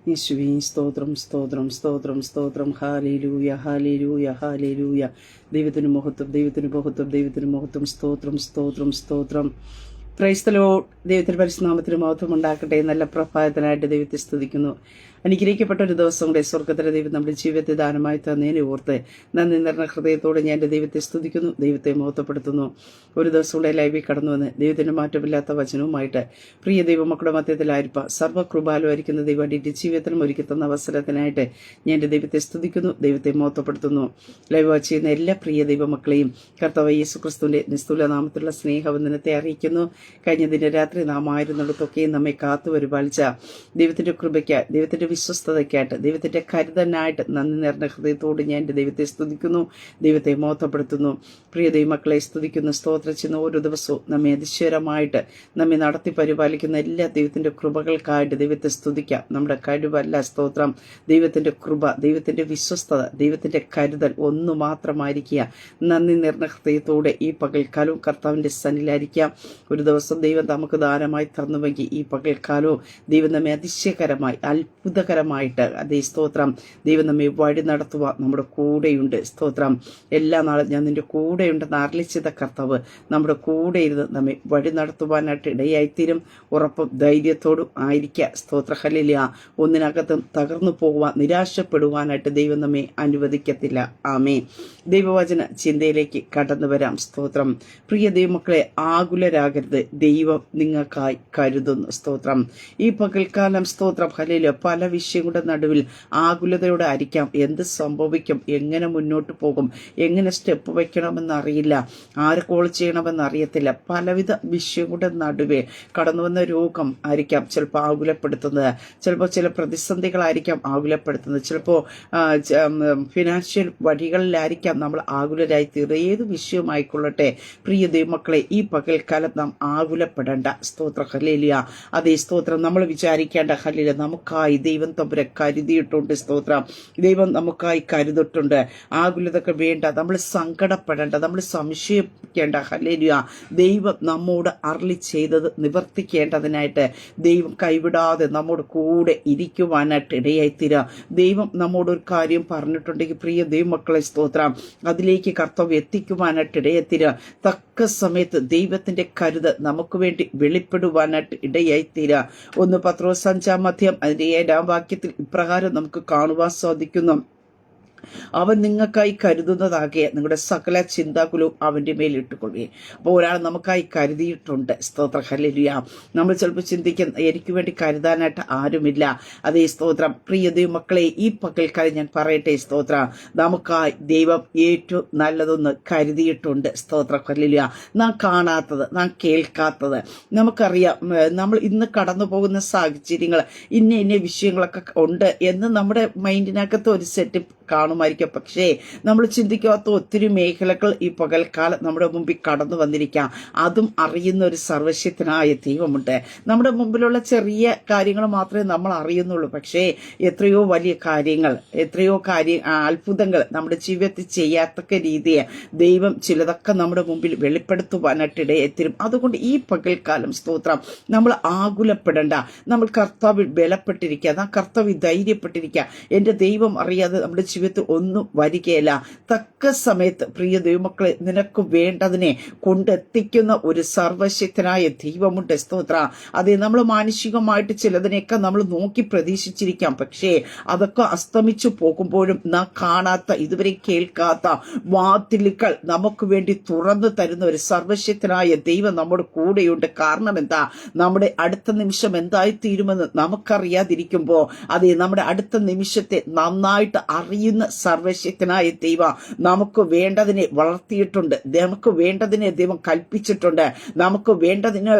യേശുവേ സ്തോത്രം സ്തോത്രം സ്തോത്രം സ്തോത്രം. Hallelujah hallelujah hallelujah. ദൈവത്തിന് മഹത്വം, ദൈവത്തിന് മഹത്വം, ദൈവത്തിന് മഹത്വം. സ്തോത്രം സ്തോത്രം സ്തോത്രം. Praise the Lord. ദൈവത്തിന്റെ പരിശുദ്ധനാമത്തിന് മഹത്വം ഉണ്ടാക്കട്ടെ. നല്ല പ്രഭാതത്തിനായിട്ട് ദൈവത്തെ സ്തുതിക്കുന്നു. അനുഗ്രഹിക്കപ്പെട്ട ഒരു ദിവസം കൂടെ സ്വർഗത്തിലെ ദൈവം നമ്മുടെ ജീവിതത്തെ ദാനമായി തന്നതിനെ ഓർത്ത് നന്ദി നിറഞ്ഞ ഹൃദയത്തോടെ ഞാൻ എൻ്റെ ദൈവത്തെ സ്തുതിക്കുന്നു, ദൈവത്തെ മഹത്വപ്പെടുത്തുന്നു. ഒരു ദിവസം കൂടെ ലൈവിൽ കടന്നു വന്ന് ദൈവത്തിന്റെ മാറ്റമില്ലാത്ത വചനവുമായിട്ട് പ്രിയ ദൈവമക്കളുടെ മധ്യത്തിലായിരിക്കുക സർവ്വകൃപാലുമായിരിക്കുന്ന ദൈവം എൻ്റെ ജീവിതത്തിലും ഒരുക്കി തന്ന അവസരത്തിനായിട്ട് ഞാൻ എൻ്റെ ദൈവത്തെ സ്തുതിക്കുന്നു, ദൈവത്തെ മഹത്വപ്പെടുത്തുന്നു. ലൈവ് വാച്ച് ചെയ്യുന്ന എല്ലാ പ്രിയ ദൈവമക്കളെയും കർത്താവ് യേശുക്രിസ്തുവിന്റെ നിസ്തുല നാമത്തിലുള്ള സ്നേഹവന്ദനത്തെ അറിയിക്കുന്നു. കഴിഞ്ഞ ദിന രാത്രി നാം ആയിരുന്നിടത്തൊക്കെയും നമ്മെ കാത്തു പരിപാലിച്ച ദൈവത്തിന്റെ കൃപയ്ക്ക്, ദൈവത്തിന്റെ വിശ്വസ്തതയ്ക്കായിട്ട്, ദൈവത്തിന്റെ കരുതനായിട്ട് നന്ദി നിറഞ്ഞ ഹൃദയത്തോട് ഞാൻ എൻ്റെ ദൈവത്തെ സ്തുതിക്കുന്നു, ദൈവത്തെ മഹത്വപ്പെടുത്തുന്നു. പ്രിയ ദൈവമക്കളെ സ്തുതിക്കുന്നു, സ്തോത്രം ചെയ്യുന്ന ഓരോ ദിവസവും നമ്മെ അതിശയകരമായിട്ട് നമ്മെ നടത്തി പരിപാലിക്കുന്ന എല്ലാ ദൈവത്തിന്റെ കൃപകൾക്കായിട്ട് ദൈവത്തെ സ്തുതിക്കാം. നമ്മുടെ കഴിവല്ല സ്തോത്രം, ദൈവത്തിന്റെ കൃപ, ദൈവത്തിന്റെ വിശ്വസ്തത, ദൈവത്തിന്റെ കരുതൽ ഒന്നു മാത്രമായിരിക്കുക. നന്ദി നിറഞ്ഞ ഹൃദയത്തോടെ ഈ പകൽക്കാലവും കർത്താവിന്റെ സന്നിലായിരിക്കാം. ഒരു ദിവസം ദൈവം നമുക്ക് ദാനമായി തന്നുവെങ്കിൽ ഈ പകൽക്കാലവും ദൈവം നമ്മെ അതിശയകരമായി അത്ഭുതകരമായിട്ട് അതേ സ്തോത്രം ദൈവം നമ്മെ വഴി നടത്തുക നമ്മുടെ കൂടെയുണ്ട്. സ്തോത്രം. എല്ലാ നാളും ഞാൻ നിന്റെ കൂടെയുണ്ടെന്ന് അരുളിച്ചെയ്ത കർത്താവ് നമ്മുടെ കൂടെ ഇരുന്ന് നമ്മെ വഴി നടത്തുവാനായിട്ട് ഇടയായിത്തീരും. ഉറപ്പും ധൈര്യത്തോടും ആയിരിക്കുക. സ്തോത്ര. ഹല്ലേലൂയ. ഒന്നിനകത്തും തകർന്നു പോകുവാൻ, നിരാശപ്പെടുവാനായിട്ട് ദൈവം നമ്മെ അനുവദിക്കത്തില്ല. ആമേൻ. ദൈവവചന ചിന്തയിലേക്ക് കടന്നു വരാം. സ്തോത്രം. പ്രിയ ദൈവമക്കളെ, ആകുലരാകരുത്, ദൈവം നിങ്ങൾക്കായി കരുതുന്നു. സ്തോത്രം. ഈ പകൽക്കാലം സ്തോത്രം ഹല്ലേലൂയ പല വിഷയങ്ങളുടെ നടുവിൽ ആകുലതയോടെ ആയിരിക്കാം. എന്ത് സംഭവിക്കും, എങ്ങനെ മുന്നോട്ട് പോകും, എങ്ങനെ സ്റ്റെപ്പ് വയ്ക്കണമെന്നറിയില്ല, ആരെ കോൾ ചെയ്യണമെന്നറിയത്തില്ല. പലവിധ വിഷയങ്ങളുടെ നടുവേ കടന്നു വന്ന രോഗം ആയിരിക്കാം ചിലപ്പോൾ ആകുലപ്പെടുത്തുന്നത്, ചിലപ്പോൾ ചില പ്രതിസന്ധികളായിരിക്കാം ആകുലപ്പെടുത്തുന്നത്, ചിലപ്പോൾ ഫിനാൻഷ്യൽ വഴികളിലായിരിക്കാം നമ്മൾ ആകുലരായി തീർന്നത്. ഏത് വിഷയമായിക്കൊള്ളട്ടെ പ്രിയ ദൈവമക്കളെ, ഈ പകൽക്കാലം നാം ആകുലപ്പെടേണ്ട. സ്തോത്ര. ഹല്ലേലൂയ. അതേ സ്തോത്രം. നമ്മൾ വിചാരിക്കേണ്ട ഹല്ലേലൂയ നമുക്കായി ദൈവം തമ്പുരെ കരുതിയിട്ടുണ്ട്. സ്തോത്രം. ദൈവം നമുക്കായി കരുതിട്ടുണ്ട്. ആകുലതൊക്കെ വേണ്ട, നമ്മൾ സങ്കടപ്പെടേണ്ട, നമ്മൾ സംശയിക്കേണ്ട. ഹല്ലേലൂയ. ദൈവം നമ്മോട് അരുളി ചെയ്തത് നിവർത്തിക്കേണ്ടതിനായിട്ട് ദൈവം കൈവിടാതെ നമ്മോട് കൂടെ ഇരിക്കുവാനായിട്ട് ഇടയായിത്തീരുക. ദൈവം നമ്മോട് ഒരു കാര്യം പറഞ്ഞിട്ടുണ്ടെങ്കിൽ പ്രിയ ദൈവമക്കളെ സ്തോത്രം അതിലേക്ക് കർത്തവ്യം എത്തിക്കുവാനായിട്ട് ഇടയായിത്തീരുക. തക്ക സമയത്ത് ദൈവത്തിന്റെ കരുതൽ നമുക്ക് വേണ്ടി വെളിപ്പെടുവാനായിട്ട് ഇടയായിത്തീരുക. 1 പത്രോസ് 5-ാം അധ്യായം അതിന്റെ 7-ാം വാക്യത്തിൽ ഇപ്രകാരം നമുക്ക് കാണുവാൻ സാധിക്കുന്നു. അവൻ നിങ്ങൾക്കായി കരുതുന്നതാകെ നിങ്ങളുടെ സകല ചിന്താകുലവും അവന്റെ മേൽ ഇട്ടുകൊള്ളുകയും. അപ്പോൾ ഒരാൾ നമുക്കായി കരുതിയിട്ടുണ്ട്. സ്തോത്ര. ഹല്ലേലൂയ. നമ്മൾ ചിലപ്പോൾ ചിന്തിക്കും എനിക്ക് വേണ്ടി കരുതാനായിട്ട് ആരുമില്ല. അതേ സ്തോത്രം. പ്രിയ ദൈവമക്കളെ, ഈ പകൽക്കാലം ഞാൻ പറയട്ടെ സ്തോത്ര നമുക്കായി ദൈവം ഏറ്റവും നല്ലതൊന്ന് കരുതിയിട്ടുണ്ട്. സ്തോത്ര. ഹല്ലേലൂയ. നാം കാണാത്തത്, നാം കേൾക്കാത്തത് നമുക്കറിയാം. നമ്മൾ ഇന്ന് കടന്നു പോകുന്ന സാഹചര്യങ്ങൾ ഇന്ന വിഷയങ്ങളൊക്കെ ഉണ്ട് എന്ന് നമ്മുടെ മൈൻഡിനകത്ത് ഒരു സെറ്റ് കാണുമായിരിക്കും. പക്ഷേ നമ്മൾ ചിന്തിക്കാത്ത ഒത്തിരി മേഖലകൾ ഈ പകൽക്കാലം നമ്മുടെ മുമ്പിൽ കടന്നു വന്നിരിക്കാം. അതും അറിയുന്ന ഒരു സർവശക്തനായ ദൈവമുണ്ട്. നമ്മുടെ മുമ്പിലുള്ള ചെറിയ കാര്യങ്ങൾ മാത്രമേ നമ്മൾ അറിയുന്നുള്ളൂ. പക്ഷേ എത്രയോ വലിയ കാര്യങ്ങൾ, അത്ഭുതങ്ങൾ നമ്മുടെ ജീവിതത്തിൽ ചെയ്യാത്തക്ക രീതിയെ ദൈവം ചിലതൊക്കെ നമ്മുടെ മുമ്പിൽ വെളിപ്പെടുത്തുവാനായിട്ട് എത്തിരും. അതുകൊണ്ട് ഈ പകൽക്കാലം സ്തോത്രം നമ്മൾ ആകുലപ്പെടേണ്ട. നമ്മൾ കർത്താവിൽ ബലപ്പെട്ടിരിക്കുക, നാം കർത്താവിൽ ധൈര്യപ്പെട്ടിരിക്കുക. എൻ്റെ ദൈവം അറിയാതെ നമ്മുടെ ജീവിതത്തിൽ ഒന്നും വരികയില്ല. തക്ക സമയത്ത് പ്രിയ ദൈവമക്കളെ നിനക്ക് വേണ്ടതിനെ കൊണ്ടെത്തിക്കുന്ന ഒരു സർവശക്തനായ ദൈവമുണ്ട്. സ്തോത്ര. അതെ, നമ്മൾ മാനുഷികമായിട്ട് ചിലതിനെയൊക്കെ നമ്മൾ നോക്കി പ്രതീക്ഷിച്ചിരിക്കാം. പക്ഷേ അതൊക്കെ അസ്തമിച്ചു പോകുമ്പോഴും നാം കാണാത്ത, ഇതുവരെ കേൾക്കാത്ത വാതിലുകൾ നമുക്ക് വേണ്ടി തുറന്നു തരുന്ന ഒരു സർവശക്തനായ ദൈവം നമ്മുടെ കൂടെയുണ്ട്. കാരണം എന്താ? നമ്മുടെ അടുത്ത നിമിഷം എന്തായിത്തീരുമെന്ന് നമുക്കറിയാതിരിക്കുമ്പോൾ അതെ നമ്മുടെ അടുത്ത നിമിഷത്തെ നന്നായിട്ട് അറിയുന്ന സർവശക്തനായ ദൈവം നമുക്ക് വേണ്ടതിനെ വളർത്തിയിട്ടുണ്ട്. നമുക്ക് വേണ്ടതിനെ ദൈവം കൽപ്പിച്ചിട്ടുണ്ട്. നമുക്ക് വേണ്ടതിന്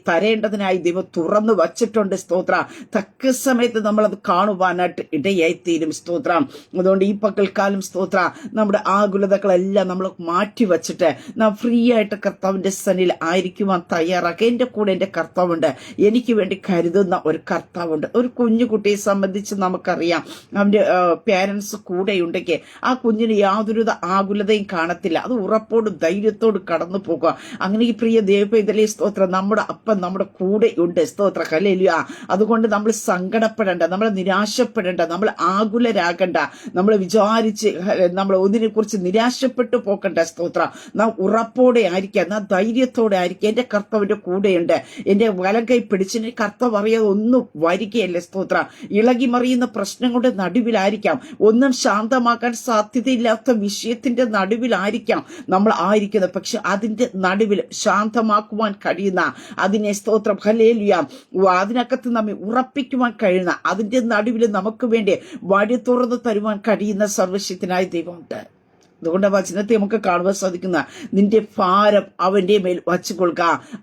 തരേണ്ടതിനായി ദൈവം തുറന്നു വച്ചിട്ടുണ്ട്. സ്തോത്ര. തക്ക സമയത്ത് നമ്മളത് കാണുവാനായിട്ട് ഇടയായിത്തീരും. സ്തോത്രം. അതുകൊണ്ട് ഈ പകൽക്കാലം സ്തോത്ര നമ്മുടെ ആകുലതകളെല്ലാം നമ്മൾ മാറ്റി വച്ചിട്ട് നാം ഫ്രീ ആയിട്ട് കർത്താവിന്റെ സന്നിധിയിൽ ആയിരിക്കുവാൻ തയ്യാറാക്കുക. എന്റെ കൂടെ എന്റെ കർത്താവുണ്ട്, എനിക്ക് വേണ്ടി കരുതുന്ന ഒരു കർത്താവുണ്ട്. ഒരു കുഞ്ഞു കുട്ടിയെ സംബന്ധിച്ച് നമുക്കറിയാം, അവന്റെ പേരൻസ് കൂടെയുണ്ടെങ്കിൽ ആ കുഞ്ഞിന് യാതൊരു ആകുലതയും കാണത്തില്ല. അത് ഉറപ്പോടും ധൈര്യത്തോടും കടന്നു പോകുക. അങ്ങനെ ഈ പ്രിയ ദൈവപൈതലേ സ്തോത്രം, നമ്മുടെ അപ്പൻ നമ്മുടെ കൂടെയുണ്ട്. സ്തോത്ര ഹല്ലേലൂയ. അതുകൊണ്ട് നമ്മൾ സങ്കടപ്പെടേണ്ട, നമ്മൾ നിരാശപ്പെടേണ്ട, നമ്മൾ ആകുലരാകണ്ട, നമ്മൾ വിചാരിച്ച് നമ്മൾ ഒന്നിനെ കുറിച്ച് നിരാശപ്പെട്ടു പോകണ്ട. സ്തോത്ര, നാം ഉറപ്പോടെ ആയിരിക്കാം, നാം ധൈര്യത്തോടെ ആയിരിക്കാം. എന്റെ കർത്താവിന്റെ കൂടെയുണ്ട്. എന്റെ വലം കൈ പിടിച്ചിട്ട് കർത്താവ് അറിയാതെ ഒന്നും വരികയല്ലേ. സ്തോത്ര, ഇളകി മറിയുന്ന പ്രശ്നങ്ങളുടെ നടുവിലായിരിക്കാം, ഒന്നും ശാന്തമാക്കാൻ സാധ്യതയില്ലാത്ത വിഷയത്തിന്റെ നടുവിലായിരിക്കാം നമ്മൾ ആയിരിക്കുന്നത്. പക്ഷെ അതിന്റെ നടുവിൽ ശാന്തമാക്കുവാൻ കഴിയുന്ന, അതിനെ സ്തോത്രം ഹല്ലേലൂയ, അതിനകത്ത് നമ്മെ ഉറപ്പിക്കുവാൻ കഴിയുന്ന, അതിന്റെ നടുവിൽ നമുക്ക് വേണ്ടി വഴി തുറന്നു തരുവാൻ കഴിയുന്ന സർവശക്തനായ ദൈവമുണ്ട്. അതുകൊണ്ട് വചനത്തെ നമുക്ക് കാണുവാൻ സാധിക്കുന്ന, നിന്റെ ഭാരം അവന്റെ മേൽ വച്ചു കൊള്ളുക,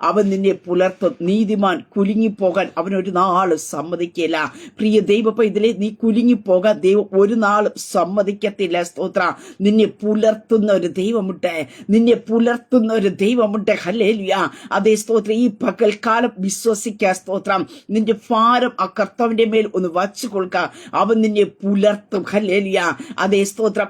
അവൻ നിന്നെ പുലർത്തും. നീതിമാൻ കുലുങ്ങിപ്പോകാൻ അവനൊരു നാളും സമ്മതിക്കില്ല. പ്രിയ ദൈവപൈതലേ, നീ കുലുങ്ങിപ്പോകാൻ ദൈവം ഒരു നാളും സമ്മതിക്കത്തില്ല. സ്തോത്ര, നിന്നെ പുലർത്തുന്ന ഒരു ദൈവമുണ്ട്, നിന്നെ പുലർത്തുന്ന ഒരു ദൈവമുണ്ട്. ഹല്ലേലൂയ. അതേ സ്തോത്രം, ഈ പകൽക്കാലം വിശ്വസിക്കുക. സ്തോത്രം, നിന്റെ ഭാരം ആ കർത്താവിന്റെ മേൽ ഒന്ന് വച്ചു കൊള്ളുക, അവൻ നിന്നെ പുലർത്തും. ഹല്ലേലൂയ. അതേ സ്തോത്രം,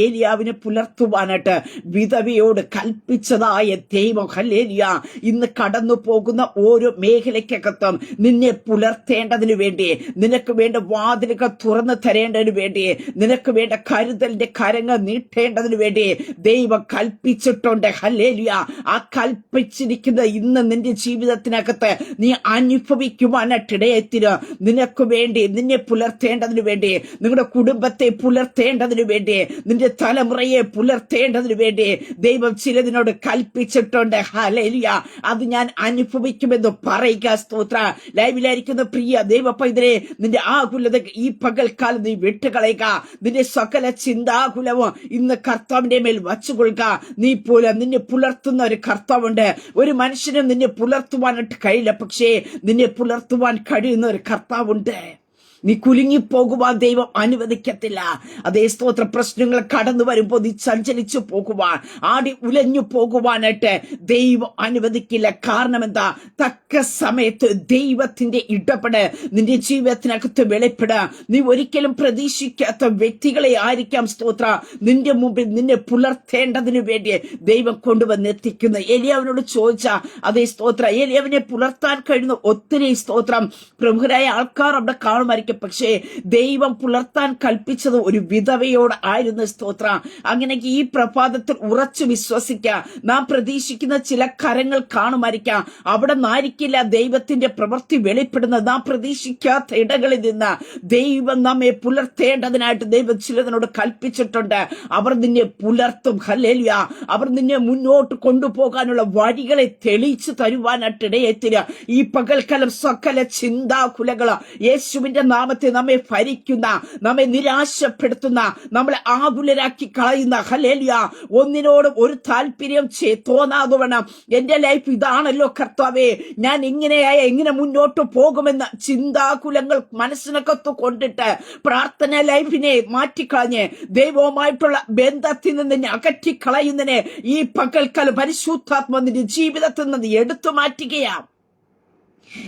ഏലിയാവിനെ പുലർത്തുവാനായിട്ട് വിധവയോട് കൽപ്പിച്ചതായ ദൈവം ഹല്ലേലൂയ ഇന്ന് കടന്നു പോകുന്ന ഓരോ മേഖലയ്ക്കകത്തും നിന്നെ പുലർത്തേണ്ടതിനു വേണ്ടി, നിനക്ക് വേണ്ട വാതിലുകൾ തുറന്നു തരേണ്ടതിനു വേണ്ടി, നിനക്ക് വേണ്ട കരുതലിന്റെ കരങ്ങൾ നീട്ടേണ്ടതിനു വേണ്ടി ദൈവം കൽപ്പിച്ചിട്ടുണ്ട്. ഹല്ലേലൂയ. ആ കൽപ്പിച്ചിരിക്കുന്ന ഇന്ന് നിന്റെ ജീവിതത്തിനകത്ത് നീ അനുഭവിക്കുവാനായിട്ടിടയെത്തിന്, നിനക്ക് വേണ്ടി നിന്നെ പുലർത്തേണ്ടതിനു വേണ്ടി, നിങ്ങളുടെ കുടുംബത്തെ പുലർത്തേണ്ടതിനു വേണ്ടി, നിന്റെ തലമുറയെ പുലർത്തേണ്ടതിനു വേണ്ടി ദൈവം ചിലതിനോട് കൽപ്പിച്ചിട്ടുണ്ട്. ഹല്ലേലൂയ. അത് ഞാൻ അനുഭവിക്കുമെന്ന് പറയുക. സ്തോത്ര, ലൈവിലായിരിക്കുന്ന പ്രിയ ദൈവപൈതലേ, നിന്റെ ആകുലത ഈ പകൽക്കാലം നീ വിട്ടുകളയുക. നിന്റെ സകല ചിന്താകുലവും ഇന്ന് കർത്താവിന്റെ മേൽ വച്ചുകൊള്ളുക. നിന്നെ പുലർത്തുന്ന ഒരു കർത്താവുണ്ട്. ഒരു മനുഷ്യനും നിന്നെ പുലർത്തുവാനായിട്ട് കഴിയില്ല, പക്ഷേ നിന്നെ പുലർത്തുവാൻ കഴിയുന്ന ഒരു കർത്താവുണ്ട്. നീ കുലുങ്ങിപ്പോകുവാൻ ദൈവം അനുവദിക്കത്തില്ല. അതേ സ്തോത്ര, പ്രശ്നങ്ങൾ കടന്നു വരുമ്പോൾ നീ സഞ്ചരിച്ചു പോകുവാൻ, ആടി ഉലഞ്ഞു പോകുവാനായിട്ട് ദൈവം അനുവദിക്കില്ല. കാരണം എന്താ? തക്ക സമയത്ത് ദൈവത്തിന്റെ ഇടപെടൽ നിന്റെ ജീവിതത്തിനകത്ത് വെളിപ്പെടുക. നീ ഒരിക്കലും പ്രതീക്ഷിക്കാത്ത വ്യക്തികളെ ആയിരിക്കാം സ്തോത്ര നിന്റെ മുമ്പിൽ നിന്നെ പുലർത്തേണ്ടതിനു വേണ്ടി ദൈവം കൊണ്ടുവന്നെത്തിക്കുന്നു. ഏലിയാവിനോട് ചോദിച്ച അതേ സ്തോത്ര, ഏലിയാവിനെ പുലർത്താൻ കഴിയുന്ന ഒത്തിരി സ്തോത്രം പ്രമുഖരായ ആൾക്കാർ അവിടെ കാണുമായിരിക്കും. പക്ഷേ ദൈവം പുലർത്താൻ കൽപ്പിച്ചത് ഒരു വിധവയോട് ആയിരുന്നു. സ്തോത്ര, അങ്ങനെ ഈ പ്രഭാതത്തിൽ ഉറച്ചു വിശ്വസിക്കുക. നാം പ്രതീക്ഷിക്കുന്ന ചില കരങ്ങൾ കാണുമായിരിക്കാം, അവിടെ നിന്നായിരിക്കില്ല ദൈവത്തിന്റെ പ്രവൃത്തി വെളിപ്പെടുന്നത്. നാം പ്രതീക്ഷിക്കാത്ത ഇടങ്ങളിൽ നിന്ന് ദൈവം നമ്മെ പുലർത്തേണ്ടതിനായിട്ട് ദൈവം ചിലതിനോട് കൽപ്പിച്ചിട്ടുണ്ട്. അവർ നിന്നെ പുലർത്തും. ഹല്ലേലൂയ. അവർ നിന്നെ മുന്നോട്ട് കൊണ്ടുപോകാനുള്ള വഴികളെ തെളിയിച്ചു തരുവാനായിട്ടിടയെത്തില്ല. ഈ പകൽക്കാലം സകല ചിന്താകുലകള് യേശുവിന്റെ നാമത്തെ നമ്മെ ഭരിക്കുന്ന, നമ്മെ നിരാശപ്പെടുത്തുന്ന, നമ്മളെ ആകുലരാക്കി കളയുന്ന, ഹല്ലേലൂയ, ഒന്നിനോടും ഒരു താല്പര്യം തോന്നാതെ വേണം. എന്റെ ലൈഫ് ഇതാണല്ലോ കർത്താവേ, ഞാൻ എങ്ങനെ മുന്നോട്ട് പോകുമെന്ന ചിന്താകുലങ്ങൾ മനസ്സിനകത്ത് കൊണ്ടിട്ട് പ്രാർത്ഥന ലൈഫിനെ മാറ്റിക്കളഞ്ഞ് ദൈവവുമായിട്ടുള്ള ബന്ധത്തിൽ നിന്ന് അകറ്റിക്കളയുന്നതിനെ ഈ പകൽക്കാലം പരിശുദ്ധാത്മ നിന്റെ ജീവിതത്തിൽ നിന്ന് എടുത്തു മാറ്റുകയാണ്.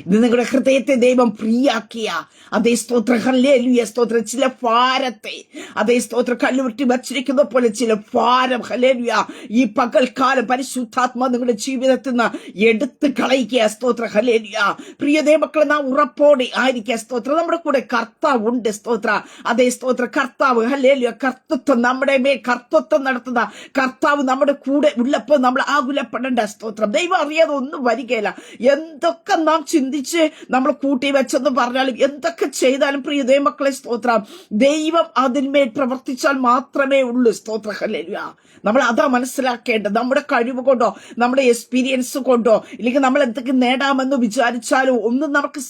ഇത് നിങ്ങളുടെ ഹൃദയത്തെ ദൈവം പ്രിയാക്കിയ അതേ സ്തോത്ര ഹല്ലേലൂയ. സ്തോത്ര, ചില ഭാരത്തെ അതേ സ്തോത്ര കല്ലുരുട്ടി വച്ചിരിക്കുന്ന പോലെ ചില ഭാരം ഹല്ലേലൂയ ഈ പകൽക്കാലം പരിശുദ്ധാത്മ നിങ്ങളുടെ ജീവിതത്തിൽ നിന്ന് എടുത്ത് കളയിക്കുക. സ്തോത്ര ഹല്ലേലൂയ. പ്രിയ ദൈവമക്കളെ, നാം ഉറപ്പോടെ ആയിരിക്കുക. സ്തോത്ര, നമ്മുടെ കൂടെ കർത്താവ് ഉണ്ട്. സ്തോത്ര, അതേ സ്തോത്ര കർത്താവ് ഹല്ലേലൂയ, കർത്തൃത്വം നമ്മുടെ മേൽ കർത്തൃത്വം നടത്തുന്ന കർത്താവ് നമ്മുടെ കൂടെ ഉള്ളപ്പോൾ നമ്മൾ ആകുലപ്പെടേണ്ട. സ്തോത്രം, ദൈവം അറിയാതെ ഒന്നും വരികയില്ല. എന്തൊക്കെ നാം ചിന്തിച്ച് നമ്മൾ കൂട്ടി വെച്ചെന്ന് പറഞ്ഞാലും എന്തൊക്കെ ചെയ്താലും പ്രിയ ദൈവമക്കളെ സ്തോത്രം, ദൈവം അതിന്മേൽ പ്രവർത്തിച്ചാൽ മാത്രമേ ഉള്ളൂ. സ്തോത്ര ഹല്ലേലൂയ. നമ്മൾ അതാ മനസ്സിലാക്കേണ്ടത്. നമ്മുടെ കഴിവ് കൊണ്ടോ നമ്മുടെ എക്സ്പീരിയൻസ് കൊണ്ടോ ഇല്ലെങ്കിൽ നമ്മൾ എന്തൊക്കെ നേടാമെന്ന് വിചാരിച്ചാലോ ഒന്നും നമുക്ക്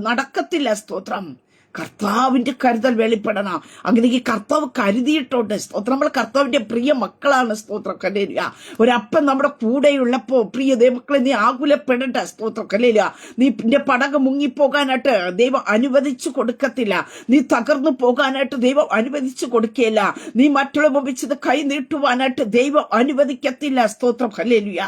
നടക്കത്തില്ല. സ്തോത്രം, കർത്താവിന്റെ കരുതൽ വെളിപ്പെടണം. അങ്ങനെ ഈ കർത്താവ് കരുതിയിട്ടുണ്ട്. സ്തോത്രം, നമ്മൾ കർത്താവിന്റെ പ്രിയ മക്കളാണ്. സ്തോത്രം ഹല്ലേലൂയ. ഒരപ്പൻ നമ്മുടെ കൂടെയുള്ളപ്പോ പ്രിയ ദൈവമക്കളെ നീ ആകുലപ്പെടേണ്ട. സ്തോത്രം ഹല്ലേലൂയ. നിന്റെ പടക് മുങ്ങിപ്പോകാനായിട്ട് ദൈവം അനുവദിച്ചു കൊടുക്കത്തില്ല. നീ തകർന്നു പോകാനായിട്ട് ദൈവം അനുവദിച്ചു കൊടുക്കുകയില്ല. നീ മറ്റുള്ള മുമ്പിച്ചത് കൈ നീട്ടുവാനായിട്ട് ദൈവം അനുവദിക്കത്തില്ല. സ്തോത്രം ഹല്ലേലൂയ.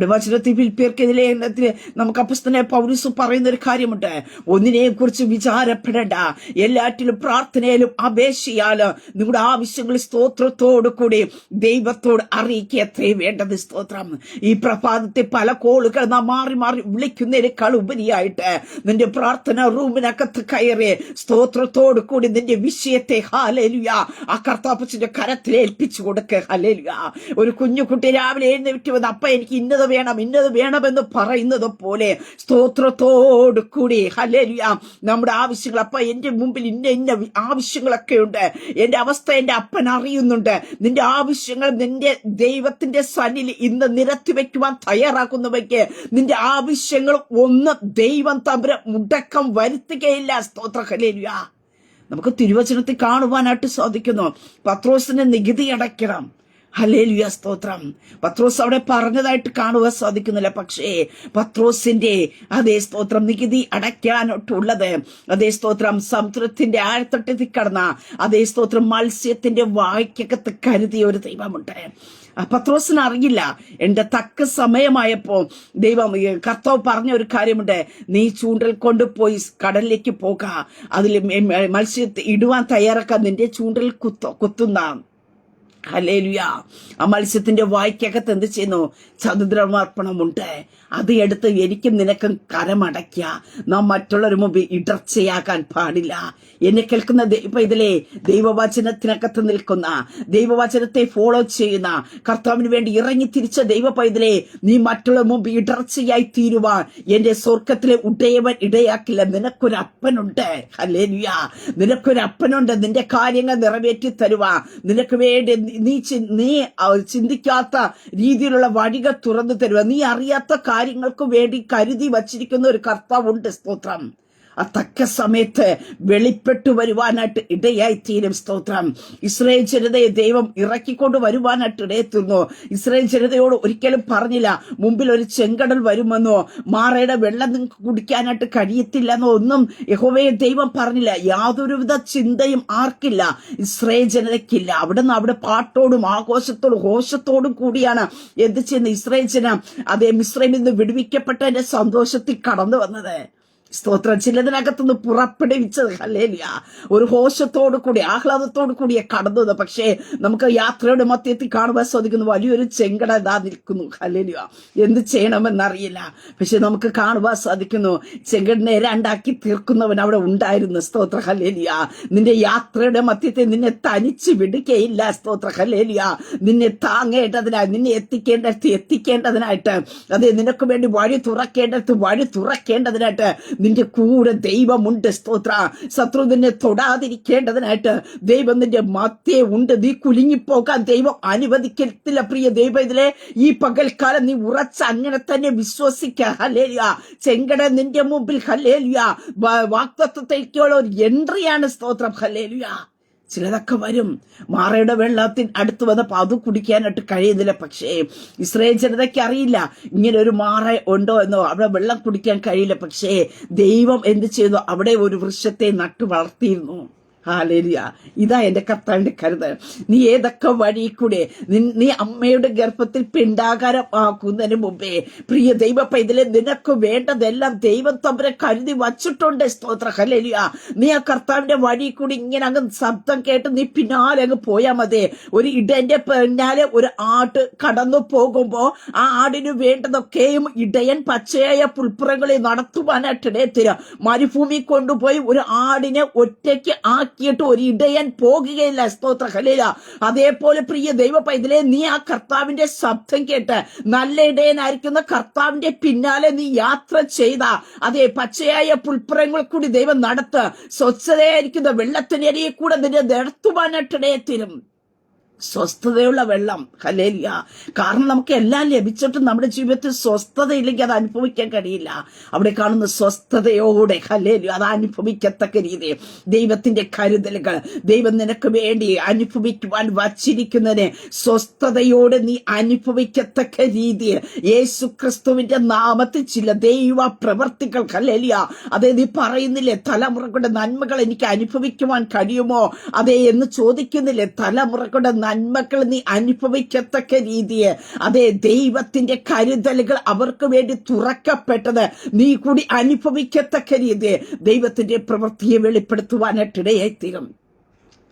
ഇവിടെ വചനത്തിൽ ഫിലിപ്പിയർക്കെതിരെ ലേഖനത്തിൽ നമുക്ക് അപ്പോസ്തലനായ പൗലോസ് പറയുന്ന ഒരു കാര്യമുണ്ട്. ഒന്നിനെ കുറിച്ച് വിചാരപ്പെടേണ്ട, എല്ലാറ്റിലും പ്രാർത്ഥനയിലും അപേക്ഷയാല് നിങ്ങളുടെ ആവശ്യങ്ങൾ സ്തോത്രത്തോടു കൂടി ദൈവത്തോട് അറിയിക്കുക എത്രയും വേണ്ടത്. സ്തോത്രം. ഈ പ്രഭാതത്തെ പല കോളുകൾ നാം മാറി മാറി വിളിക്കുന്നതിനേക്കാൾ ഉപരിയായിട്ട് നിന്റെ പ്രാർത്ഥന റൂമിനകത്ത് കയറി സ്തോത്രത്തോടു കൂടി നിന്റെ വിഷയത്തെ ഹല്ലേലൂയ ആ കർത്താവിന്റെ കരത്തിൽ ഏൽപ്പിച്ചു കൊടുക്കുക. ഹല്ലേലൂയ. ഒരു കുഞ്ഞുകുട്ടി രാവിലെ എഴുന്നേറ്റ് വന്ന് അപ്പ എനിക്ക് ഇന്നത് വേണമെന്ന് പറയുന്നത് പോലെ സ്തോത്രത്തോടു കൂടി ഹല്ലേലൂയ നമ്മുടെ ആവശ്യങ്ങൾ, അപ്പ എന്റെ മുമ്പിൽ ഇന്ന ആവശ്യങ്ങളൊക്കെ ഉണ്ട്, എന്റെ അവസ്ഥ എന്റെ അപ്പൻ അറിയുന്നുണ്ട്. നിന്റെ ആവശ്യങ്ങൾ നിന്റെ ദൈവത്തിന്റെ സന്നിധിയിൽ ഇന്ന് നിരത്തി വെക്കുവാൻ തയ്യാറാക്കുന്നവയ്ക്ക് നിന്റെ ആവശ്യങ്ങൾ ഒന്ന് ദൈവം തമ്പുരാൻ മുടക്കം വരുത്തുകയില്ല. സ്തോത്ര ഹല്ലേലൂയ. നമുക്ക് തിരുവചനത്തിൽ കാണുവാനായിട്ട് സാധിക്കുന്നു. പത്രോസിന് നികുതി അടയ്ക്കണം. ഹല്ലേലൂയ. സ്തോത്രം. പത്രോസ് അവിടെ പറഞ്ഞതായിട്ട് കാണുവാൻ സാധിക്കുന്നില്ല. പക്ഷേ പത്രോസിന്റെ അതേ സ്തോത്രം നികുതി അടയ്ക്കാനായിട്ടുള്ളത് അതേ സ്തോത്രം സമുദ്രത്തിന്റെ ആഴത്തട്ടത്തിൽ കടന്ന അതേ സ്തോത്രം മത്സ്യത്തിന്റെ വായ്ക്കകത്ത് കരുതിയ ഒരു ദൈവമുണ്ട്. പത്രോസിന് അറിയില്ല. എന്റെ തക്ക സമയമായപ്പോ ദൈവം കർത്താവ് പറഞ്ഞ ഒരു കാര്യമുണ്ട്. നീ ചൂണ്ടൽ കൊണ്ടുപോയി കടലിലേക്ക് പോക, അതിൽ മത്സ്യത്തെ ഇടുവാൻ തയ്യാറാക്കാൻ നിന്റെ ചൂണ്ടൽ കുത്തുന്ന ഹല്ലേലൂയ ആ മത്സ്യത്തിന്റെ വായ്ക്കകത്ത് എന്ത് ചെയ്യുന്നു? ചതുദ്രമർപ്പണമുണ്ട്. അത് എടുത്ത് എനിക്കും നിനക്കും കരമടയ്ക്ക. നാം മറ്റുള്ളവർ മുമ്പ് ഇടർച്ചയാകാൻ പാടില്ല. എന്നെ കേൾക്കുന്ന ഇതിലെ ദൈവവചനത്തിനകത്ത് നിൽക്കുന്ന, ദൈവവചനത്തെ ഫോളോ ചെയ്യുന്ന, കർത്താവിന് വേണ്ടി ഇറങ്ങി തിരിച്ച ദൈവ പൈതലേ, നീ മറ്റുള്ള മുമ്പ് ഇടർച്ചയായി തീരുവാൻ എന്റെ സ്വർഗത്തിലെ ഉടയവൻ ഇടയാക്കില്ല. നിനക്കൊരു അപ്പനുണ്ട്. ഹല്ലേലൂയ. നിനക്കൊരു അപ്പനുണ്ട്. നിന്റെ കാര്യങ്ങൾ നിറവേറ്റി തരുവാ. നിനക്ക് വേണ്ടി നീ ചിന്തിക്കാത്ത രീതിയിലുള്ള വഴികൾ തുറന്നു തരുക. നീ അറിയാത്ത കാര്യങ്ങൾക്ക് വേണ്ടി കരുതി വച്ചിരിക്കുന്ന ഒരു കർത്താവുണ്ട്. സ്തോത്രം. ആ തക്ക സമയത്ത് വെളിപ്പെട്ടു വരുവാനായിട്ട് ഇടയായിത്തീരും. സ്തോത്രം. ഇസ്രായേൽ ജനതയെ ദൈവം ഇറക്കിക്കൊണ്ട് വരുവാനായിട്ട് ഇടയെത്തുന്നു. ഇസ്രായേൽ ജനതയോട് ഒരിക്കലും പറഞ്ഞില്ല മുമ്പിൽ ഒരു ചെങ്കടൽ വരുമെന്നോ മാറയുടെ വെള്ളം നിങ്ങൾക്ക് കുടിക്കാനായിട്ട് കഴിയത്തില്ലെന്നോ ഒന്നും യഹോവയെ ദൈവം പറഞ്ഞില്ല. യാതൊരുവിധ ചിന്തയും ആർക്കില്ല, ഇസ്രായേൽ ജനതയ്ക്കില്ല. അവിടെ പാട്ടോടും ആഘോഷത്തോടും ഘോഷത്തോടും കൂടിയാണ് എന്ത് ചെയ്യുന്ന ഇസ്രായേൽ ജനം അതേ മിസ്രൈമിൽ നിന്ന് വിടുവിക്കപ്പെട്ടതിന്റെ സന്തോഷത്തിൽ കടന്നു വന്നത്. സ്തോത്രം. ചിലതിനകത്തുനിന്ന് പുറപ്പെടുവിച്ചത് ഹല്ലേലൂയ ഒരു ഹോഷത്തോടു കൂടി ആഹ്ലാദത്തോടു കൂടിയ കടന്നത്. പക്ഷേ നമുക്ക് യാത്രയുടെ മധ്യത്തിൽ കാണുവാൻ സാധിക്കുന്നു വലിയൊരു ചെങ്കട ഇതാ നിൽക്കുന്നു. ഹല്ലേലൂയ. എന്ത് ചെയ്യണമെന്നറിയില്ല. പക്ഷെ നമുക്ക് കാണുവാൻ സാധിക്കുന്നു ചെങ്കടനെ രണ്ടാക്കി തീർക്കുന്നവൻ അവിടെ ഉണ്ടായിരുന്നു. സ്തോത്ര. ഹല്ലേലൂയ. നിന്റെ യാത്രയുടെ മധ്യത്തിൽ നിന്നെ തനിച്ച് വിടുകയില്ല. സ്തോത്ര. ഹല്ലേലൂയ. നിന്നെ താങ്ങേണ്ടതിനായി, നിന്നെ എത്തിക്കേണ്ടതിനായിട്ട് അതെ നിനക്ക് വേണ്ടി വഴി തുറക്കേണ്ടതിനായിട്ട് നിന്റെ കൂടെ ദൈവമുണ്ട്. സ്തോത്ര. ശത്രു നിന്നെ തൊടാതിരിക്കേണ്ടതിനായിട്ട് ദൈവം നിന്റെ മധ്യേ ഉണ്ട്. നീ കുലുങ്ങിപ്പോകാൻ ദൈവം അനുവദിക്കത്തില്ല. പ്രിയ ദൈവത്തിലെ ഈ പകൽക്കാലം നീ ഉറച്ച അങ്ങനെ തന്നെ വിശ്വസിക്ക. ഹല്ലേലൂയ. ചെങ്കട നിന്റെ മുമ്പിൽ ഹല്ലേലൂയ വാഗ്ദത്തത്തിലേക്കുള്ള ഒരു എൻട്രിയാണ്. സ്തോത്രം. ഹല്ലേലൂയ. ചിലതൊക്കെ വരും. മാറയുടെ വെള്ളത്തിൽ അടുത്ത് വന്നപ്പോൾ അത് കുടിക്കാനായിട്ട് കഴിയുന്നില്ല. പക്ഷേ ഇസ്രായേൽ ജനതയ്ക്ക് അറിയില്ല ഇങ്ങനെ ഒരു മാറ ഉണ്ടോ എന്നോ. അവിടെ വെള്ളം കുടിക്കാൻ കഴിയില്ല. പക്ഷേ ദൈവം എന്ത് ചെയ്തു? അവിടെ ഒരു വൃക്ഷത്തെ നട്ടു വളർത്തിയിരുന്നു. ഹല്ലേലൂയ. ഇതാ എന്റെ കർത്താവിന്റെ കരുതൽ. നീ ഏതൊക്കെ വഴി കൂടെ നീ അമ്മയുടെ ഗർഭത്തിൽ പിണ്ടാകാരം ആക്കുന്നതിന് മുമ്പേ പ്രിയ ദൈവ പൈതലേ നിനക്ക് വേണ്ടതെല്ലാം ദൈവം തമ്പുരാൻ കരുതി വച്ചിട്ടുണ്ട്. സ്തോത്ര. ഹല്ലേലൂയ. നീ ആ കർത്താവിന്റെ വഴി കൂടി ഇങ്ങനെ അങ്ങ് ശബ്ദം കേട്ട് നീ പിന്നാലെ അങ്ങ് പോയാൽ മതി. ഒരു ഇടയന്റെ പിന്നാലെ ഒരു ആട് കടന്നു പോകുമ്പോ ആ ആടിന് വേണ്ടതൊക്കെയും ഇടയൻ പച്ചയായ പുൽപ്പുറങ്ങളിൽ നടത്തുവാനായിട്ട് ഇടയത്തില്ല. മരുഭൂമി കൊണ്ടുപോയി ഒരു ആടിനെ ഒറ്റയ്ക്ക് ആക്കിയിട്ട് ഒരു ഇടയൻ പോകുകയില്ല. സ്തോത്ര. ഹല്ലേലൂയ. അതേപോലെ പ്രിയ ദൈവ പൈതലേ നീ ആ കർത്താവിന്റെ ശബ്ദം കേട്ട് നല്ല ഇടയനായിരിക്കുന്ന കർത്താവിന്റെ പിന്നാലെ നീ യാത്ര ചെയ്ത അതേ പച്ചയായ പുൽപ്പുറങ്ങൾ കൂടി ദൈവം നടത്ത് സ്വച്ഛതയായിരിക്കുന്ന വെള്ളത്തിനരിയെ കൂടെ നിന്നെ നടത്തുവാനായിട്ട് ഇടയത്തിലും സ്വസ്ഥതയുള്ള വെള്ളം. ഹല്ലേലൂയ. കാരണം നമുക്ക് എല്ലാം ലഭിച്ചിട്ടും നമ്മുടെ ജീവിതത്തിൽ സ്വസ്ഥതയില്ലെങ്കിൽ അത് അനുഭവിക്കാൻ കഴിയില്ല. അവിടെ കാണുന്ന സ്വസ്ഥതയോടെ ഹല്ലേലൂയ അത് അനുഭവിക്കത്തക്ക രീതി ദൈവത്തിന്റെ കരുതലുകൾ ദൈവം നിനക്ക് വേണ്ടി അനുഭവിക്കുവാൻ വച്ചിരിക്കുന്നതിന് സ്വസ്ഥതയോടെ നീ അനുഭവിക്കത്തക്ക രീതിയിൽ യേശു ക്രിസ്തുവിന്റെ നാമത്തിൽ ചില ദൈവ പ്രവർത്തികൾ ഹല്ലേലൂയ അതേ നീ പറയുന്നില്ലേ തലമുറകളുടെ നന്മകൾ എനിക്ക് അനുഭവിക്കുവാൻ കഴിയുമോ അതേ എന്ന് ചോദിക്കുന്നില്ലേ. തലമുറകളുടെ നന്മകൾ നീ അനുഭവിക്കത്തക്ക രീതിയെ അതേ ദൈവത്തിന്റെ കരുതലുകൾ അവർക്ക് വേണ്ടി തുറക്കപ്പെട്ടത് നീ കൂടി അനുഭവിക്കത്തക്ക രീതിയെ ദൈവത്തിന്റെ പ്രവൃത്തിയെ വെളിപ്പെടുത്തുവാനായിട്ടിടയായി തീരും.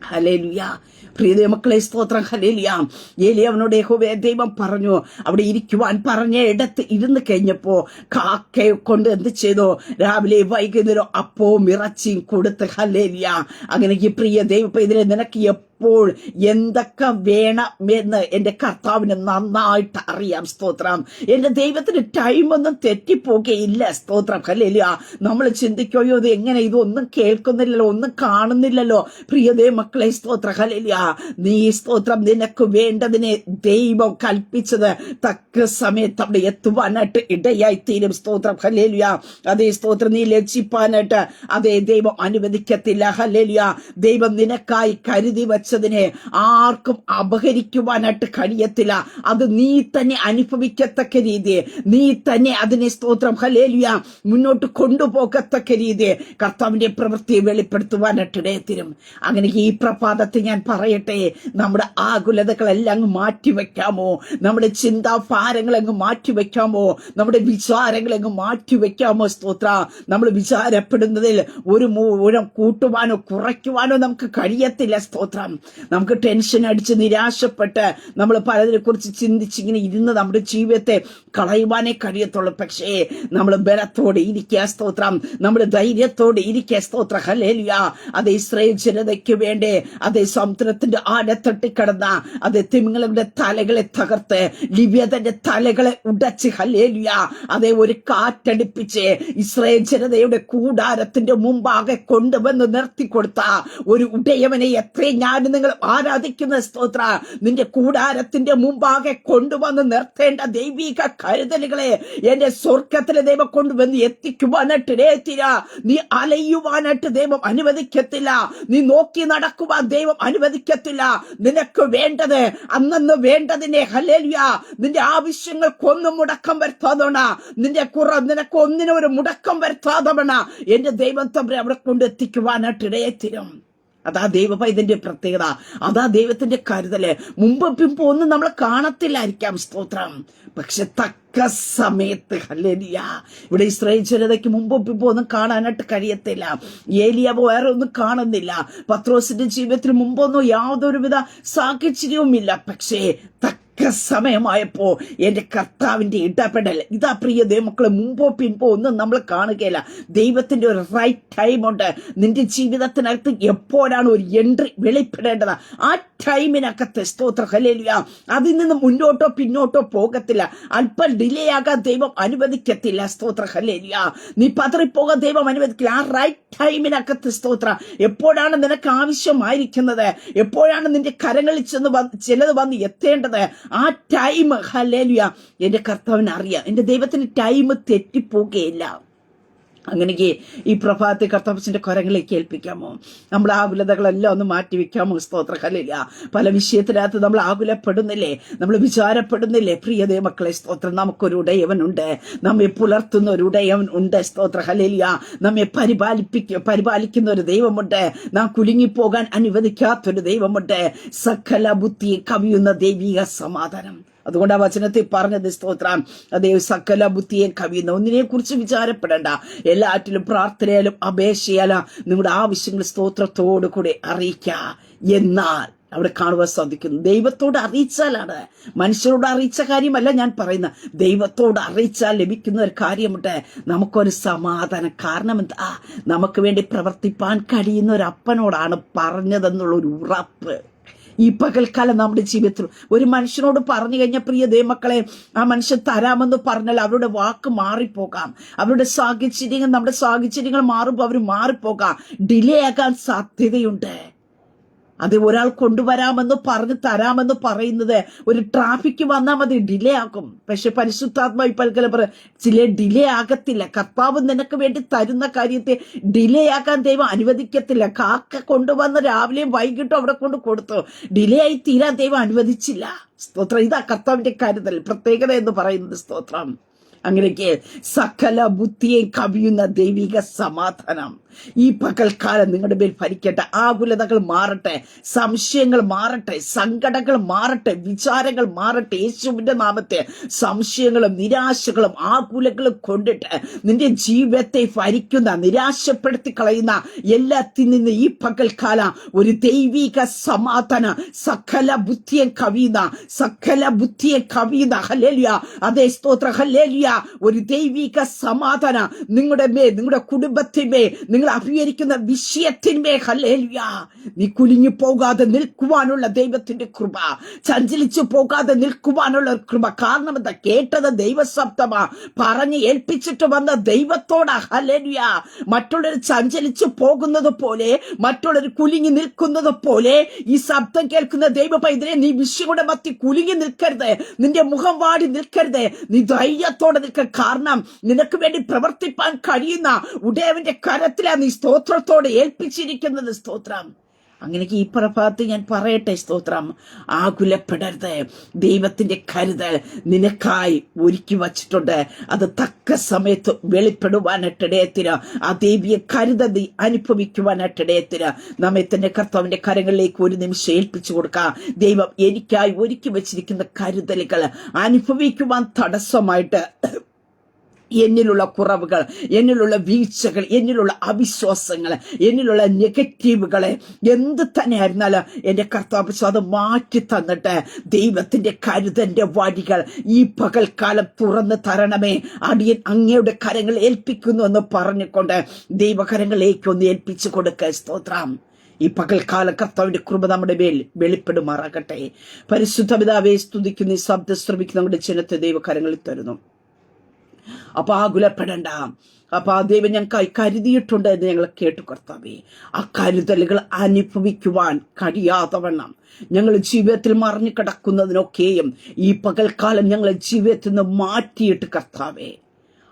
ഹല്ലേലൂയ. പ്രിയ മക്കളെ സ്തോത്രം. ഹല്ലേലൂയ. ഏലിയാവിനോട് യഹോവേ ദൈവം പറഞ്ഞു, അവിടെ ഇരിക്കുവാൻ പറഞ്ഞ ഇടത്ത് ഇരുന്ന് കഴിഞ്ഞപ്പോ കാക്കയെ കൊണ്ട് എന്ത് ചെയ്തു? രാവിലെ വൈകുന്നേരം അപ്പവും ഇറച്ചിയും കൊടുത്ത്. ഹല്ലേലൂയ. അങ്ങനെ ഈ പ്രിയ ദൈവം ഇതിനെ നിനക്ക് എപ്പോൾ എന്തൊക്കെ വേണമെന്ന് എന്റെ കർത്താവിന് നന്നായിട്ട് അറിയാം. സ്തോത്രം. എന്റെ ദൈവത്തിന് ടൈമൊന്നും തെറ്റിപ്പോകയില്ല. സ്തോത്രം. ഹല്ലേലൂയ. നമ്മൾ ചിന്തിക്കുകയോ ഇത് എങ്ങനെ ഇതൊന്നും കേൾക്കുന്നില്ലല്ലോ, ഒന്നും കാണുന്നില്ലല്ലോ. പ്രിയതേ മക്കളെ സ്തോത്രം. ഹല്ലേലൂയ. നീ സ്തോത്രം നിനക്ക് വേണ്ടതിനെ ദൈവം കൽപ്പിച്ചത് തക്ക സമയത്ത് അവിടെ എത്തുവാനായിട്ട് ഇടയായി തീരും. സ്തോത്രം. ഹല്ലേലൂയ. അതേ സ്തോത്രം. നീ ലജ്ജിപ്പാനായിട്ട് അതേ ദൈവം അനുവദിക്കത്തില്ല. ഹല്ലേലൂയ. ദൈവം നിനക്കായി കരുതി വെച്ചതിനെ ആർക്കും അപഹരിക്കുവാനായിട്ട് കഴിയത്തില്ല. അത് നീ തന്നെ അനുഭവിക്കത്തക്ക രീതിയെ നീ തന്നെ അതിനെ സ്തോത്രം ഹല്ലേലൂയ മുന്നോട്ട് കൊണ്ടുപോകത്തക്ക രീതിയെ കർത്താവിന്റെ പ്രവൃത്തിയെ വെളിപ്പെടുത്തുവാനായിട്ട് ഇടയത്തിരും. അങ്ങനെ ഈ പ്രഭാതത്തെ ഞാൻ പറയട്ടെ, നമ്മുടെ ആകുലതകളെല്ലാം അങ്ങ് മാറ്റിവെക്കാമോ? നമ്മുടെ ചിന്താഭാരങ്ങളങ്ങ് മാറ്റിവെക്കാമോ? നമ്മുടെ വിചാരങ്ങളങ്ങ് മാറ്റിവെക്കാമോ? സ്തോത്ര. നമ്മൾ വിചാരപ്പെടുന്നതിൽ ഒരു മുഴം കൂട്ടുവാനോ കുറയ്ക്കുവാനോ നമുക്ക് കഴിയത്തില്ല. സ്തോത്രം. നമുക്ക് ടെൻഷൻ അടിച്ച് നിരാശപ്പെട്ട് നമ്മൾ പലതിനെ കുറിച്ച് ചിന്തിച്ചിങ്ങനെ ഇരുന്ന് നമ്മുടെ ജീവിതത്തെ കളയുവാനേ കഴിയത്തുള്ളൂ. പക്ഷേ നമ്മൾ ബലത്തോടെ ഇരിക്കുക. സ്തോത്രം. നമ്മൾ ധൈര്യത്തോടെ ഇരിക്കുക. സ്തോത്ര. ഹല്ലേലൂയ. അത് ഇസ്രായേൽ ജനതയ്ക്ക് വേണ്ടി അതേ സമുദ്രത്തിന്റെ ആഴത്തട്ടിക്കിടന്ന അതേ തിമിംഗലങ്ങളുടെ തലകളെ തകർത്ത് ലിവ്യതന്റെ തലകളെ ഉടച്ച്. ഹല്ലേലൂയ. അതേ ഒരു കാറ്റടിപ്പിച്ച് ഇസ്രായേൽ ജനതയുടെ കൂടാരത്തിന്റെ മുമ്പാകെ കൊണ്ടുവന്ന് നിർത്തിക്കൊടുത്ത ഒരു ഉടയവനെ എത്രയും ഞാൻ നിങ്ങൾ ആരാധിക്കുന്ന സ്തോത്ര. നിന്റെ കൂടാരത്തിന്റെ മുമ്പാകെ കൊണ്ടുവന്ന് നിർത്തേണ്ട ദൈവിക കരുതലുകളെ എന്റെ സ്വർഗത്തിലെ ദൈവം കൊണ്ടുവന്ന് എത്തിക്കുവാനായിട്ട് ഇടയത്തില്ല. നീ അലയുവാനായിട്ട് ദൈവം അനുവദിക്കത്തില്ല. നീ നോക്കി നടക്കുവാൻ ദൈവം അനുവദിക്കത്തില്ല. നിനക്ക് വേണ്ടത് അന്നു വേണ്ടതിനെ ഹല്ലേലൂയ നിന്റെ ആവശ്യങ്ങൾക്കൊന്നും മുടക്കം വരുത്താതോണ, നിനക്ക് ഒന്നിനും ഒരു മുടക്കം വരുത്താതവണ എന്റെ ദൈവം തമ്മിൽ അവിടെ കൊണ്ടെത്തിക്കുവാനായിട്ട് ഇടയത്തിരും. അതാ ദൈവപൈതന്റെ പ്രത്യേകത. അതാ ദൈവത്തിന്റെ കരുതല്. മുമ്പ് പിമ്പ് ഒന്നും നമ്മൾ കാണത്തില്ലായിരിക്കാം. സ്തോത്രം. പക്ഷെ തക്ക സമയത്ത് ഹല്ലേലൂയ ഇവിടെ ഇസ്രായേൽ ജനതയ്ക്ക് മുമ്പ് പിമ്പ് ഒന്നും കാണാനായിട്ട് കഴിയത്തില്ല. ഏലിയാവ് വേറെ ഒന്നും കാണുന്നില്ല. പത്രോസിന്റെ ജീവിതത്തിൽ മുമ്പൊന്നും യാതൊരുവിധ സാഹചര്യവുമില്ല. പക്ഷേ സമയമായപ്പോ എന്റെ കർത്താവിന്റെ ഇടപെടൽ ഇതാ പ്രിയ ദൈവമക്കളെ. മുമ്പോ പിമ്പോ ഒന്നും നമ്മൾ കാണുകയില്ല. ദൈവത്തിന്റെ ഒരു റൈറ്റ് ടൈം ഉണ്ട്. നിന്റെ ജീവിതത്തിനകത്ത് എപ്പോഴാണ് ഒരു എൻട്രി വെളിപ്പെടേണ്ടത് ആ ടൈമിനകത്ത് സ്തോത്ര ഹല്ലേലൂയ അതിൽ നിന്ന് മുന്നോട്ടോ പിന്നോട്ടോ പോകത്തില്ല. അല്പം ഡിലേ ആകാൻ ദൈവം അനുവദിക്കത്തില്ല. സ്തോത്ര ഹല്ലേലൂയ. നീ പതറിപ്പോകാൻ ദൈവം അനുവദിക്കില്ല. ആ റൈറ്റ് ടൈമിനകത്ത് സ്തോത്ര എപ്പോഴാണ് നിനക്ക് ആവശ്യമായിരിക്കുന്നത്, എപ്പോഴാണ് നിന്റെ കരങ്ങളിൽ ചെന്ന് ചിലത് വന്ന് എത്തേണ്ടത് ആ ടൈം ഹല്ലേലൂയ എന്റെ കർത്താവിന് അറിയാം. എന്റെ ദൈവത്തിന് ടൈം തെറ്റിപ്പോകുകയില്ല. അങ്ങനെ ഈ പ്രഭാതത്തെ കർത്താവിന്റെ കരങ്ങളിലേക്ക് ഏൽപ്പിക്കാമോ? നമ്മൾ ആകുലതകളെല്ലാം ഒന്ന് മാറ്റിവെക്കാമോ? സ്തോത്ര ഹല്ലേലൂയ. പല വിഷയത്തിനകത്ത് നമ്മൾ ആകുലപ്പെടുന്നില്ലേ, നമ്മൾ വിചാരപ്പെടുന്നില്ലേ? പ്രിയ ദൈവമക്കളെ സ്തോത്രം. നമുക്കൊരു ഉടയവനുണ്ട്, നമ്മെ പുലർത്തുന്ന ഒരു ഉടയവൻ ഉണ്ട്. സ്തോത്ര ഹല്ലേലൂയ. നമ്മെ പരിപാലിക്കുന്ന ഒരു ദൈവമുണ്ട്. നാം കുലുങ്ങിപ്പോകാൻ അനുവദിക്കാത്തൊരു ദൈവമുണ്ട്. സകല ബുദ്ധിയെ കവിയുന്ന ദൈവിക സമാധാനം. അതുകൊണ്ട് ആ വചനത്തിൽ പറഞ്ഞത് സ്തോത്രം അതേ സകല ബുദ്ധിയെ കവിയുന്ന ഒന്നിനെ കുറിച്ച് വിചാരപ്പെടേണ്ട. എല്ലാറ്റിലും പ്രാർത്ഥനയാലും അപേക്ഷയാലും നിങ്ങളുടെ ആവശ്യങ്ങൾ സ്തോത്രത്തോടു കൂടെ അറിയിക്കുക. എന്നാൽ അവിടെ കാണുവാൻ സാധിക്കുന്നു ദൈവത്തോട് അറിയിച്ചാലാണ്. മനുഷ്യരോട് അറിയിച്ച കാര്യമല്ല ഞാൻ പറയുന്ന, ദൈവത്തോട് അറിയിച്ചാൽ ലഭിക്കുന്ന ഒരു കാര്യമുണ്ട്. നമുക്കൊരു സമാധാനം. കാരണം എന്താ? നമുക്ക് വേണ്ടി പ്രവർത്തിപ്പാൻ കഴിയുന്ന ഒരു അപ്പനോടാണ് പറഞ്ഞതെന്നുള്ളൊരു ഉറപ്പ്. ഈ പകൽക്കാലം നമ്മുടെ ജീവിതത്തിൽ ഒരു മനുഷ്യനോട് പറഞ്ഞു കഴിഞ്ഞാൽ പ്രിയ ദൈവമക്കളെ ആ മനുഷ്യൻ തരാമെന്ന് പറഞ്ഞാൽ അവരുടെ വാക്ക് മാറിപ്പോകാം. അവരുടെ സാഹചര്യങ്ങൾ നമ്മുടെ സാഹചര്യങ്ങൾ മാറുമ്പോൾ അവർ മാറിപ്പോകാം. ഡിലേ ആകാൻ സാധ്യതയുണ്ട്. അത് ഒരാൾ കൊണ്ടുവരാമെന്ന് പറഞ്ഞ് തരാമെന്ന് പറയുന്നത് ഒരു ട്രാഫിക് വന്നാൽ മതി, ഡിലേ ആകും. പക്ഷെ പരിശുദ്ധാത്മാവ് പൽക്കല ചില ഡിലേ ആകത്തില്ല. കർത്താവ് നിനക്ക് വേണ്ടി തരുന്ന കാര്യത്തെ ഡിലേ ആക്കാൻ ദൈവം അനുവദിക്കത്തില്ല. കാക്ക കൊണ്ടുവന്ന് രാവിലെയും വൈകിട്ടും അവിടെ കൊടുത്തു. ഡിലേ ആയി തീരാൻ ദൈവം അനുവദിച്ചില്ല. സ്തോത്രം. ഇതാ കർത്താവിന്റെ കരുതൽ പ്രത്യേകത എന്ന് പറയുന്നത്. സ്തോത്രം. അങ്ങനെയൊക്കെ സകല ബുദ്ധിയെ കവിയുന്ന ദൈവിക സമാധാനം ഈ പകൽക്കാലം നിങ്ങളുടെ മേൽ ഭരിക്കട്ടെ. ആകുലതകൾ മാറട്ടെ, സംശയങ്ങൾ മാറട്ടെ, സങ്കടങ്ങൾ മാറട്ടെ, വിചാരങ്ങൾ മാറട്ടെ. യേശുവിന്റെ നാമത്തെ സംശയങ്ങളും നിരാശകളും ആകുലങ്ങളും കൊണ്ടിട്ട് നിന്റെ ജീവിതത്തെ ഭരിക്കുന്ന, നിരാശപ്പെടുത്തി കളയുന്ന എല്ലാത്തിൽ നിന്ന് ഈ പകൽക്കാലം ഒരു ദൈവിക സമാധാനം സകല ബുദ്ധിയെ കവിയുന്ന ഹല്ലേലൂയ, അതേ സ്തോത്ര ഹല്ലേലൂയ, ഒരു ദൈവിക സമാധാനം നിങ്ങളുടെ മേൽ, നിങ്ങളുടെ കുടുംബത്തിന്മേൽ, നിങ്ങൾ അഭികരിക്കുന്ന വിഷയത്തിന്മേൽ ഹല്ലേലൂയ, നീ കുലുങ്ങി പോകാതെ നിൽക്കുവാനുള്ള ദൈവത്തിന്റെ കൃപ, ചഞ്ചലിച്ചു പോകാതെ നിൽക്കുവാനുള്ള കൃപ. കാരണം എന്താ? കേട്ടത് ദൈവശബ്ദമാ, പറഞ്ഞ് ഏൽപ്പിച്ചിട്ട് വന്ന ദൈവത്തോടാ. ഹല്ലേലൂയ. മറ്റുള്ളവർ ചഞ്ചലിച്ചു പോകുന്നത് പോലെ, മറ്റുള്ളവർ കുലുങ്ങി നിൽക്കുന്നത് പോലെ ഈ ശബ്ദം കേൾക്കുന്ന ദൈവ പൈതലെ, നീ വിഷയങ്ങളുടെ മധ്യ കുലുങ്ങി നിൽക്കരുത്, നിന്റെ മുഖം വാടി നിൽക്കരുത്, നീ ധൈര്യത്തോടെ നിൽക്ക. കാരണം നിനക്ക് വേണ്ടി പ്രവർത്തിപ്പാൻ കഴിയുന്ന ഉടയവന്റെ കരത്തിലാ നീ സ്തോത്രത്തോടെ ഏൽപ്പിച്ചിരിക്കുന്നത്. സ്തോത്രം. അങ്ങനെയൊക്കെ ഈ പ്രഭാതത്തിൽ ഞാൻ പറയട്ടെ, സ്തോത്രം, ആകുലപ്പെടരുത്. ദൈവത്തിന്റെ കരുതൽ നിനക്കായി ഒരുക്കി വച്ചിട്ടുണ്ട്. അത് തക്ക സമയത്ത് വെളിപ്പെടുവാനായിട്ടിടയത്തിന്, ആ ദൈവീയ കരുതൽ നീ അനുഭവിക്കുവാനായിട്ടിടയത്തിന് നമ്മെ തന്നെ കർത്താവിന്റെ കരങ്ങളിലേക്ക് ഒരു നിമിഷം ഏൽപ്പിച്ചു കൊടുക്കാം. ദൈവം എനിക്കായി ഒരുക്കി വച്ചിരിക്കുന്ന കരുതലുകൾ അനുഭവിക്കുവാൻ തടസ്സമായിട്ട് എന്നിലുള്ള കുറവുകൾ, എന്നിലുള്ള വീഴ്ചകൾ, എന്നിലുള്ള അവിശ്വാസങ്ങൾ, എന്നിലുള്ള നെഗറ്റീവുകളെ എന്ത് തന്നെ ആയിരുന്നാലും എന്റെ കർത്താവ് അത് മാറ്റി തന്നിട്ട് ദൈവത്തിന്റെ കരുതന്റെ വഴികൾ ഈ പകൽക്കാലം തുറന്ന് തരണമേ, അടിയൻ അങ്ങയുടെ കരങ്ങൾ ഏൽപ്പിക്കുന്നു എന്ന് പറഞ്ഞുകൊണ്ട് ദൈവകരങ്ങളിലേക്ക് ഒന്ന് ഏൽപ്പിച്ചു കൊടുക്കുക. സ്തോത്രം. ഈ പകൽക്കാല കർത്താവിന്റെ കൃപ നമ്മുടെ മേൽ വെളിപ്പെടുമാറാകട്ടെ. പരിശുദ്ധ പിതാവേ, സ്തുതിക്കുന്ന ഈ ശബ്ദം ശ്രമിക്കുന്ന നമ്മുടെ ജനത്തെ ദൈവകരങ്ങളിൽ തരുന്നു. അപ്പൊ ആകുലപ്പെടണ്ട. അപ്പൊ ആ ദൈവം ഞങ്ങൾക്കായി കരുതിയിട്ടുണ്ട് എന്ന് ഞങ്ങൾ കേട്ടു കർത്താവേ. ആ കരുതലുകൾ അനുഭവിക്കുവാൻ കഴിയാത്തവണ്ണം ഞങ്ങൾ ജീവിതത്തിൽ മറിഞ്ഞു കിടക്കുന്നതിനൊക്കെയും ഈ പകൽക്കാലം ഞങ്ങളെ ജീവിതത്തിൽ നിന്ന് മാറ്റിയിട്ട് കർത്താവേ,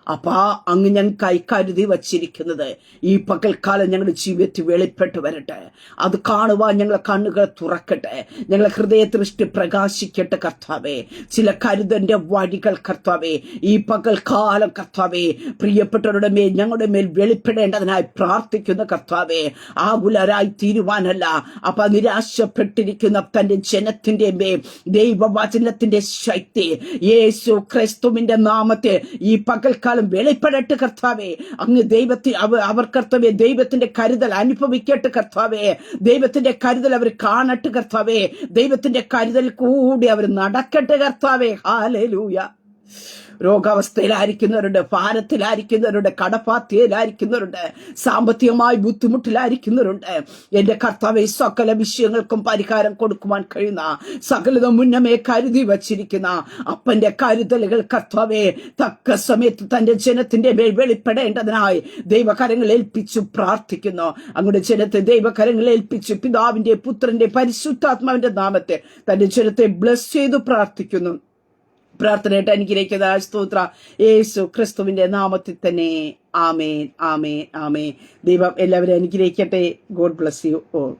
അപ്പൊ അങ്ങ് ഞങ്ങൾക്കായി കരുതി വച്ചിരിക്കുന്നത് ഈ പകൽക്കാലം ഞങ്ങളുടെ ജീവിതത്തിൽ വെളിപ്പെട്ട് വരട്ടെ. അത് കാണുവാൻ ഞങ്ങളെ കണ്ണുകൾ തുറക്കട്ടെ, ഞങ്ങളെ ഹൃദയദൃഷ്ടി പ്രകാശിക്കട്ടെ കർത്താവേ. ചില കരുതന്റെ വഴികൾ കർത്താവേ ഈ പകൽക്കാലം കർത്താവേ പ്രിയപ്പെട്ടവരുടെ മേൽ, ഞങ്ങളുടെ മേൽ വെളിപ്പെടേണ്ടതിനായി പ്രാർത്ഥിക്കുന്ന കർത്താവേ. ആകുലരായി തീരുവാനല്ല, അപ്പൊ നിരാശപ്പെട്ടിരിക്കുന്ന തന്റെ ജനത്തിന്റെ മേൽ ദൈവവചനത്തിന്റെ ശക്തി യേശു ക്രിസ്തുവിന്റെ നാമത്തെ ഈ പകൽക്കാലം വെളിപ്പെടട്ടെ കർത്താവേ. അങ്ങ് അവർ കർത്താവേ ദൈവത്തിന്റെ കരുതൽ അനുഭവിക്കട്ടെ കർത്താവേ. ദൈവത്തിന്റെ കരുതൽ അവർ കാണട്ടെ കർത്താവേ. ദൈവത്തിന്റെ കരുതൽ കൂടി അവർ നടക്കട്ടെ കർത്താവേ. ഹല്ലേലൂയ. രോഗാവസ്ഥയിലായിരിക്കുന്നവരുണ്ട്, ഭാരത്തിലായിരിക്കുന്നവരുണ്ട്, കടപ്പാത്തിയിലായിരിക്കുന്നവരുണ്ട്, സാമ്പത്തികമായി ബുദ്ധിമുട്ടിലായിരിക്കുന്നവരുണ്ട്. എന്റെ കർത്താവെ, സകല വിഷയങ്ങൾക്കും പരിഹാരം കൊടുക്കുവാൻ കഴിയുന്ന, സകലതും മുന്നമേ കരുതി വച്ചിരിക്കുന്ന അപ്പന്റെ കരുതലുകൾ കർത്താവെ തക്ക സമയത്ത് തന്റെ ജനത്തിന്റെ മേൽ വെളിപ്പെടേണ്ടതിനായി ദൈവകരങ്ങൾ ഏൽപ്പിച്ചു പ്രാർത്ഥിക്കുന്നു. അങ്ങയുടെ ജനത്തെ ദൈവകരങ്ങൾ ഏൽപ്പിച്ചു പിതാവിന്റെ പുത്രന്റെ പരിശുദ്ധാത്മാവിന്റെ നാമത്തെ തന്റെ ജനത്തെ ബ്ലസ് ചെയ്തു പ്രാർത്ഥിക്കുന്നു. പ്രാർത്ഥനയായിട്ട് അനുഗ്രഹിക്കുന്ന സ്തോത്ര യേശു ക്രിസ്തുവിന്റെ നാമത്തിൽ തന്നെ. ആമേൻ, ആമേൻ, ആമേൻ. ദൈവം എല്ലാവരെയും അനുഗ്രഹിക്കട്ടെ. God bless you all.